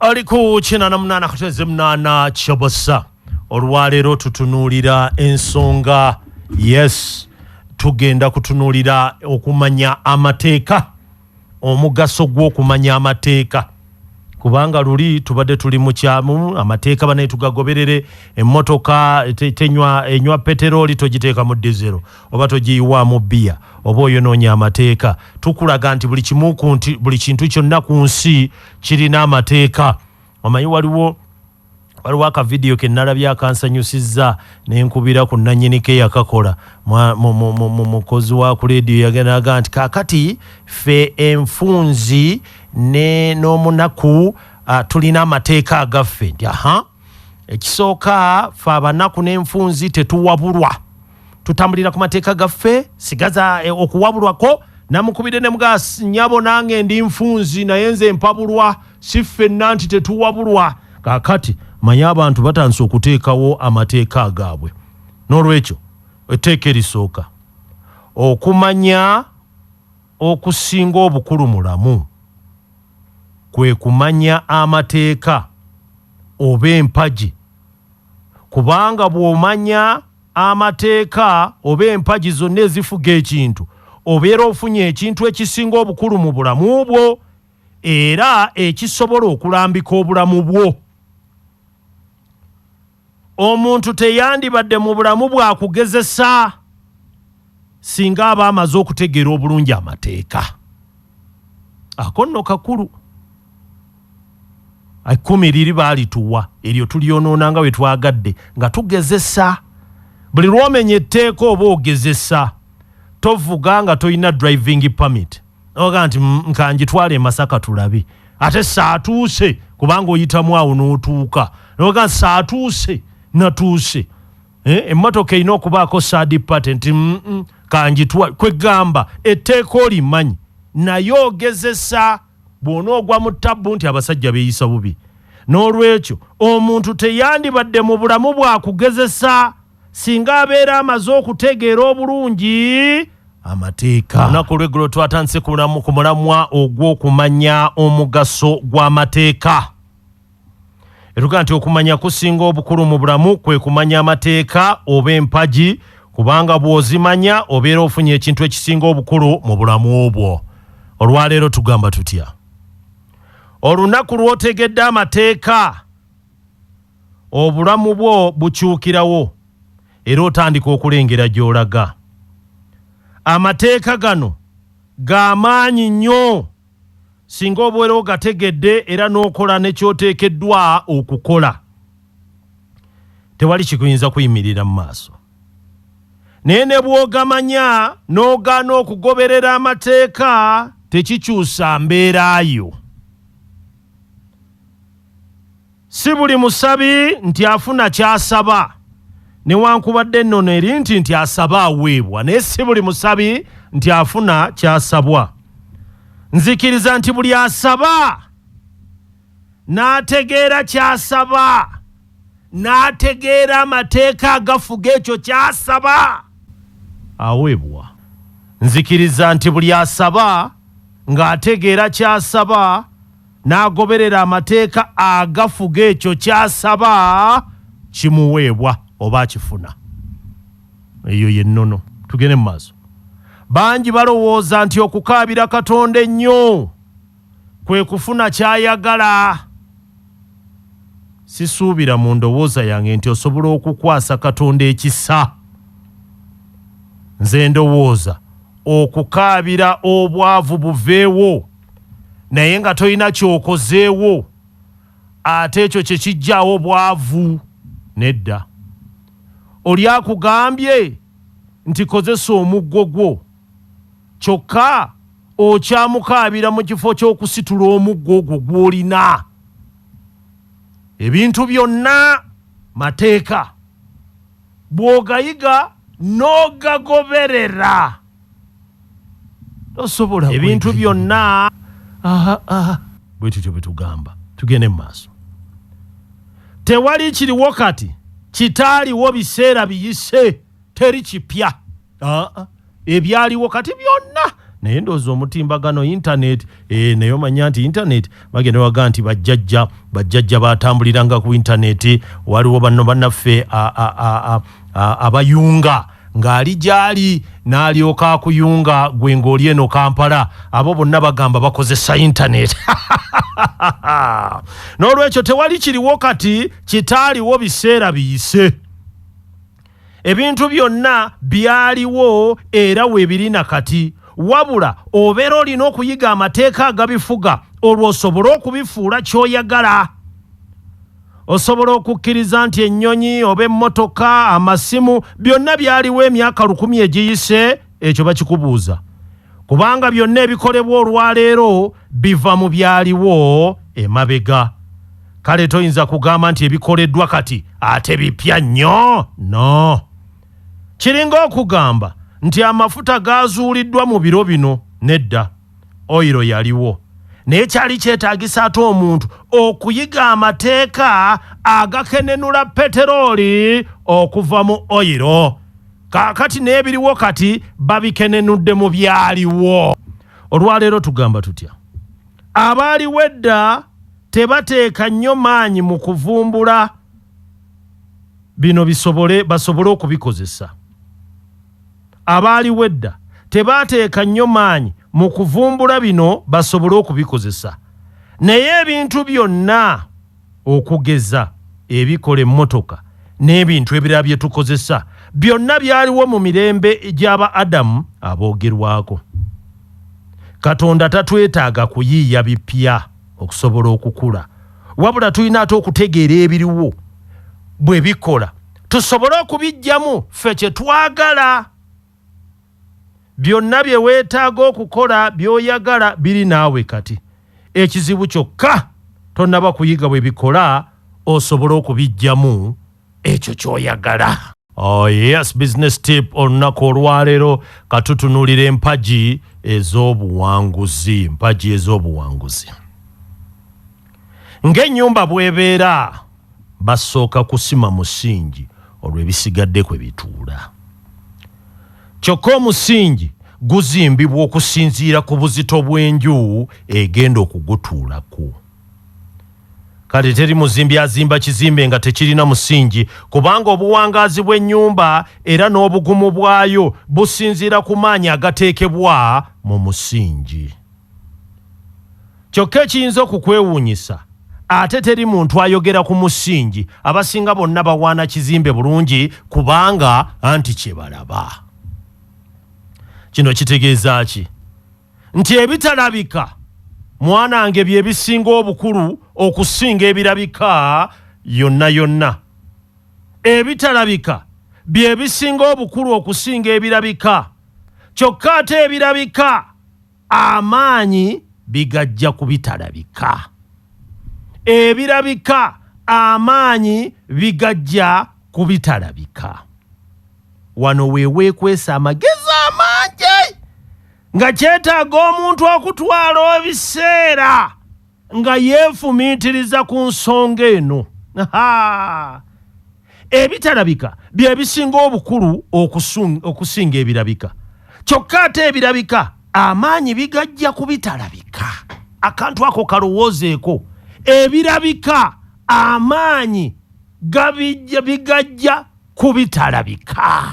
Aliku china na mnana kuteze mnana chabosa olwaleero tutunuulira ensonga tugenda kutunuulira okumanya amateeka omugaso gwo kumanya amateeka kubanga luli tubadde tuli mu kyamu amateeka bane tugagoberere emmotoka enywa peteroli togiteeka mu dizero oba togiyiwa mu bia oba oyonoonya amateeka tukulaga nti buli kintu kyonna ku nsi kirina amateeka. Omanyi waliwo aka video ke nalabye akansanyusizza nenkubira ku nannyinike yakakola mukozi wa ku radio yagenda nti kakati fe enfunzi n'omunaku tulina amateeka agaffe nti ekisooka fe abanaku n'enfunzi tetuwabulwa tutambulira ku mateeka gaffe sigaza okuwabulwako namukubire ne mugasi nyabo nange ndi nfunzi naye nze mpabulwa si ffenna nti tetuwabulwa. Kakati manya abantu batandise okuteekawo amateeka agaabwe n'olwekyo etteeka erisooka okumanya okusinga obukulu mulamu kwe kumanya amateeka oba empagi kubanga bw'omanya amateeka oba empagi zonna ezifuga ekintu obeera ofunye ekintu ekisinga obukulu mu bulamu bwo era ekisobola okulambika obulamu bwo. Omuntu teyandibadde mu bulamu bwakugezesa singa aba amaze okutegeera obulungi amateeka. Ako nno kakulu ekkumi liri baalituwa eryo tulyonoona nga bwe twagadde nga tugezesa. Buli lwomenya etteeka oba ogezesa tovuga nga toyina driving permit oga nti nkangitwale Masaka tulabe ate saatuuse kubanga oyitamu awo n'otuuka oga saatuuse natuuse emmotoka erina okubaako third party nti kangitwale kwegamba etteeka olimanyi naye ogezesa bw'onoogwa mu ttabbu nti abasajja beeyisa bubi. N'olwekyo omuntu teyandibadde mu bulamu bwakugezesa singa abeera amaze okutegeera obulungi amateeka. Olunaku lw'eggulo twatandise ku mulamwa ogw'okumanya omugaso gw'amateeka. Etuga nti okumanya kusinga obukulu mu bulamu kwe kumanya amateeka oba empagi kubanga bw'ozimanya obeera ofunye ekintu ekisinga obukulu mu bulamu obwo. Olwaleero tugamba tutya? Olunaku lw'otegedde amateeka obulamu bwo bukyukirawo era otandika okulengera gy'olaga. Amateeka gano g'amaanyi nnyo singa obeera ogategedde era n'okola ne ky'oteekeddwa okukola. Tewali kikuyinza kuyimirira mu maaso. Naye ne bw'ogamanya n'ogaana okugoberera amateeka tekikyusa mbeerayo. Si buli musabi nti afuna ky'asaba newankubadde ennono eri nti asaba aweebwa naye si buli musabi nti afuna ky'asabwa. Nzikiriza nti buli asaba n'ategeera ky'asaba n'ategeera amateeka agafuga ekyo ky'asaba aweebwa. Nzikiriza nti buli asaba ng'ategeera ky'asaba n'agoberera amateeka agafuga ekyo ky'asaba kimuweebwa oba akifuna. Eyo yennono. Tugende mu maaso. Bangi balowooza nti okukaabira Katonda ennyo kwe kufuna ky'ayagala. Sisuubira mu ndowooza yange nti osobola okukwasa Katonda ekisa. Nze ndowooza okukaabira obwavu buveewo naye nga toyina ky'okozeewo ate ekyo kye kijjawo bwavu. Nedda. Oli akugambye nti kozesa omuggo gwo kyokka okyamukaabira mu kifo ky'okusitula omuggo ogwo gw'olina. Ebintu byonna mateeka bw'ogayiga n'ogagoberera tosobola ebintu byonna bwe tutyo bwe tugamba. Tugende mu maaso. Tewali kiriwo kati kitaaliwo biseera biyise teri kipya. Ebyaliwo kati byonna naye ndowooza omutimbagano internet naye omanya nti internet bagenda baga nti bajjajja batambuliranga ku internet. Waliwo banno bannaffe abayunga ng'ali gyali n'alyoka akuyunga gwe ng'oli eno Kampala, abo bonna bagamba bakozesa internet. N'olwekyo tewali kiriwo kati kitaaliwo biseera biyise. Ebintu byonna byaliwo era weebiri nakati, wabula obeera olina okuyiga amateeka agabifuga olwo osobola okubifuula ky'oyagala. Osobola okukkiriza nti ennyonyi oba emmotoka amasimu byonna byaliwo emyaka 1000 egiyise, ekyo bakikubuuza. Kubanga byonna ebikolebwa olwaleero biva mu byaliwo emabega. Kale toyinza kugamba nti ebikoleddwa kati ate bipya nnyo. No. Kiringa okugamba nti amafuta gazuuliddwa mu biro bino. Nedda. Oyiro yaliwo. Naye kyali kyetaagisa ate omuntu okuyiga amateeka agakenenula peteroli okuva mu oyiro. Kaakati n'ebiriwo kati babikenenudde mu byaliwo. Olwaleero tugamba tutya? Abaaliwo edda tebateeka nnyo maanyi mu kuvumbula bino basobole okubikozesa. Abaaliwo edda tebateeka nnyo maanyi mu kuvumbula bino basobole okubikozesa. Naye ebintu byonna okugeza ebikola emmotoka n'ebintu ebirala bye tukozesa byonna byaliwo mu mirembe gy'aba Adamu aboogerwako. Katonda tatwetaaga kuyiiya bipya okusobola okukula, wabula tulina ate okutegeera ebiriwo bwe bikola tusobole okubijjamu ffe kye twagala. Byonna bye weetaaga okukola by'oyagala biri naawe kati. Ekizibu kyokka tonnaba kuyiga bwe bikola osobole okubijjamu ekyo ky'oyagala. Oh yes, business tip olunaku olwaleero katutunuulira empagi ez'obuwanguzi. Empagi ez'obuwanguzi. Ng'ennyumba bw'ebeera basooka kusima musingi olw'ebisigadde kwe bituula. Kyokka omusingi guzimbibwa okusinziira ku buzito bw'enju egenda okugutuulako. Kale teri muzimbi azimba kizimbe nga tekirina musingi, kubanga obuwangaazi bw'ennyumba era n'obugumu bwayo businziira ku maanyi agateekebwa mu musingi. Kyokka ekiyinza okukwewuunyisa, ate teri muntu ayogera ku musingi, abasinga bonna bawaana kizimbe bulungi kubanga anti kye balaba. Kino kitegeeza ki? Nti ebitalabika mwanange bye bisinga obukulu okusinga ebirabika yonna yonna. Ebitalabika bye bisinga obukulu okusinga ebirabika. Kyokka ate ebirabika amaanyi bigajja ku bitalabika. Ebirabika amaanyi bigajja ku bitalabika. Wano weeweekwesa amagezi amangi nga kyetaaga omuntu okutwala ebiseera nga yeefumiitiriza ku nsonga eno. Ebitalabika bye bisinga obukulu okusinga ebirabika. Kyokka ate ebirabika amaanyi bigajja ku bitalabika. Akantu ako kalowoozeeko. Ebirabika amaanyi bigajja ku bitalabika.